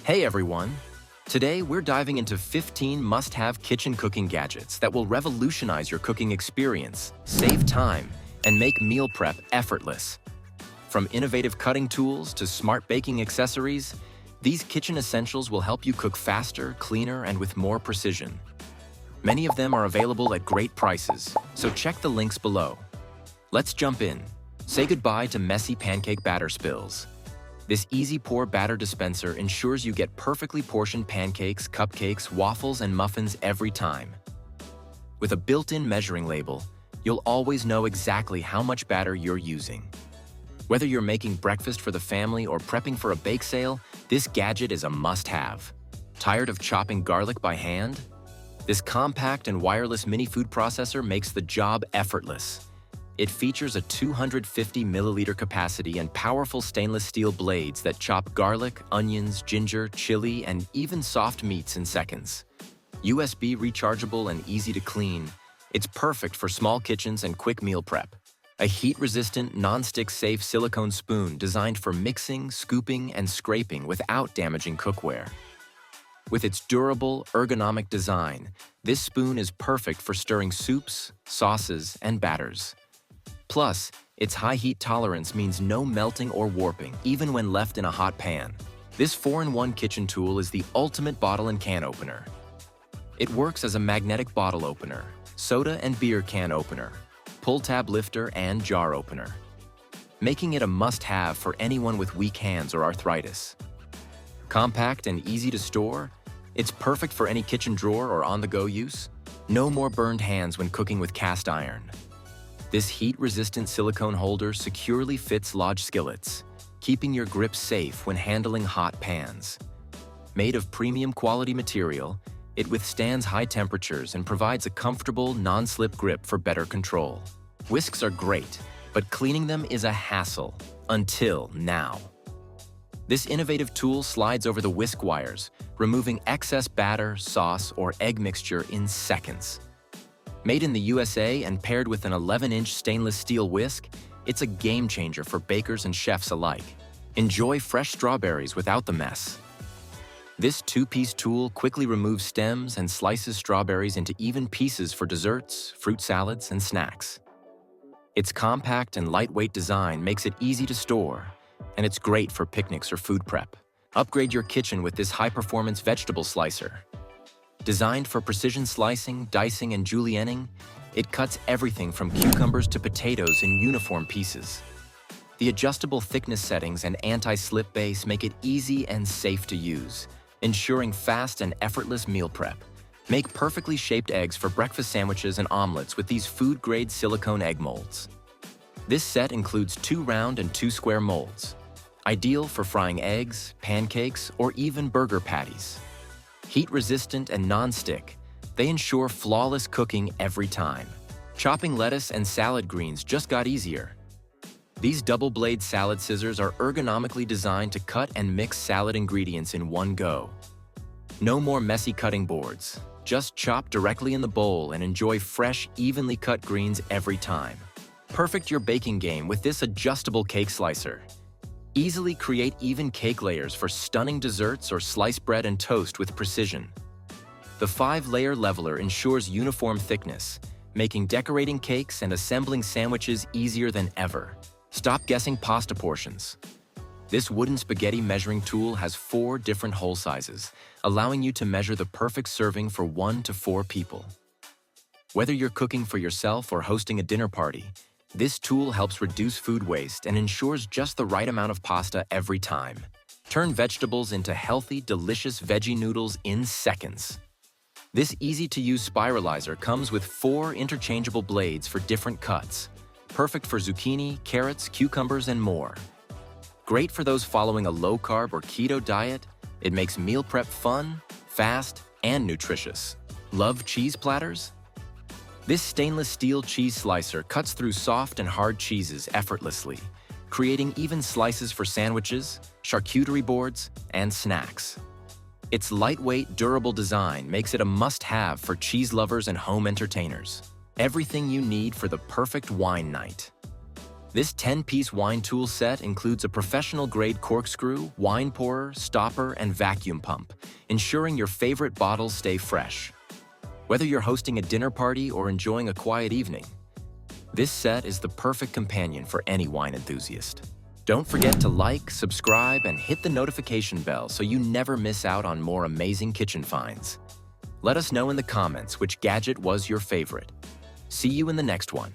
Hey everyone! Today we're diving into 15 must-have kitchen cooking gadgets that will revolutionize your cooking experience, save time, and make meal prep effortless. From innovative cutting tools to smart baking accessories, these kitchen essentials will help you cook faster, cleaner, and with more precision. Many of them are available at great prices, so check the links below. Let's jump in. Say goodbye to messy pancake batter spills. This easy pour batter dispenser ensures you get perfectly portioned pancakes, cupcakes, waffles, and muffins every time. With a built-in measuring label, you'll always know exactly how much batter you're using. Whether you're making breakfast for the family or prepping for a bake sale, this gadget is a must-have. Tired of chopping garlic by hand? This compact and wireless mini food processor makes the job effortless. It features a 250 milliliter capacity and powerful stainless steel blades that chop garlic, onions, ginger, chili, and even soft meats in seconds. USB rechargeable and easy to clean, it's perfect for small kitchens and quick meal prep. A heat-resistant, non-stick safe silicone spoon designed for mixing, scooping, and scraping without damaging cookware. With its durable, ergonomic design, this spoon is perfect for stirring soups, sauces, and batters. Plus, its high heat tolerance means no melting or warping, even when left in a hot pan. This 4-in-1 kitchen tool is the ultimate bottle and can opener. It works as a magnetic bottle opener, soda and beer can opener, pull-tab lifter, and jar opener, making it a must-have for anyone with weak hands or arthritis. Compact and easy to store, it's perfect for any kitchen drawer or on-the-go use. No more burned hands when cooking with cast iron. This heat-resistant silicone holder securely fits large skillets, keeping your grip safe when handling hot pans. Made of premium quality material, it withstands high temperatures and provides a comfortable, non-slip grip for better control. Whisks are great, but cleaning them is a hassle, until now. This innovative tool slides over the whisk wires, removing excess batter, sauce, or egg mixture in seconds. Made in the USA and paired with an 11-inch stainless steel whisk, it's a game-changer for bakers and chefs alike. Enjoy fresh strawberries without the mess. This two-piece tool quickly removes stems and slices strawberries into even pieces for desserts, fruit salads, and snacks. Its compact and lightweight design makes it easy to store, and it's great for picnics or food prep. Upgrade your kitchen with this high-performance vegetable slicer. Designed for precision slicing, dicing, and julienning, it cuts everything from cucumbers to potatoes in uniform pieces. The adjustable thickness settings and anti-slip base make it easy and safe to use, ensuring fast and effortless meal prep. Make perfectly shaped eggs for breakfast sandwiches and omelets with these food-grade silicone egg molds. This set includes 2 round and 2 square molds, ideal for frying eggs, pancakes, or even burger patties. Heat-resistant and non-stick, they ensure flawless cooking every time. Chopping lettuce and salad greens just got easier. These double-blade salad scissors are ergonomically designed to cut and mix salad ingredients in one go. No more messy cutting boards. Just chop directly in the bowl and enjoy fresh, evenly cut greens every time. Perfect your baking game with this adjustable cake slicer. Easily create even cake layers for stunning desserts or slice bread and toast with precision. The 5-layer leveler ensures uniform thickness, making decorating cakes and assembling sandwiches easier than ever. Stop guessing pasta portions. This wooden spaghetti measuring tool has 4 different hole sizes, allowing you to measure the perfect serving for 1 to 4 people. Whether you're cooking for yourself or hosting a dinner party, this tool helps reduce food waste and ensures just the right amount of pasta every time. Turn vegetables into healthy, delicious veggie noodles in seconds. This easy-to-use spiralizer comes with 4 interchangeable blades for different cuts, perfect for zucchini, carrots, cucumbers, and more. Great for those following a low-carb or keto diet, it makes meal prep fun, fast, and nutritious. Love cheese platters? This stainless steel cheese slicer cuts through soft and hard cheeses effortlessly, creating even slices for sandwiches, charcuterie boards, and snacks. Its lightweight, durable design makes it a must-have for cheese lovers and home entertainers. Everything you need for the perfect wine night. This 10-piece wine tool set includes a professional-grade corkscrew, wine pourer, stopper, and vacuum pump, ensuring your favorite bottles stay fresh. Whether you're hosting a dinner party or enjoying a quiet evening, this set is the perfect companion for any wine enthusiast. Don't forget to like, subscribe, and hit the notification bell so you never miss out on more amazing kitchen finds. Let us know in the comments which gadget was your favorite. See you in the next one.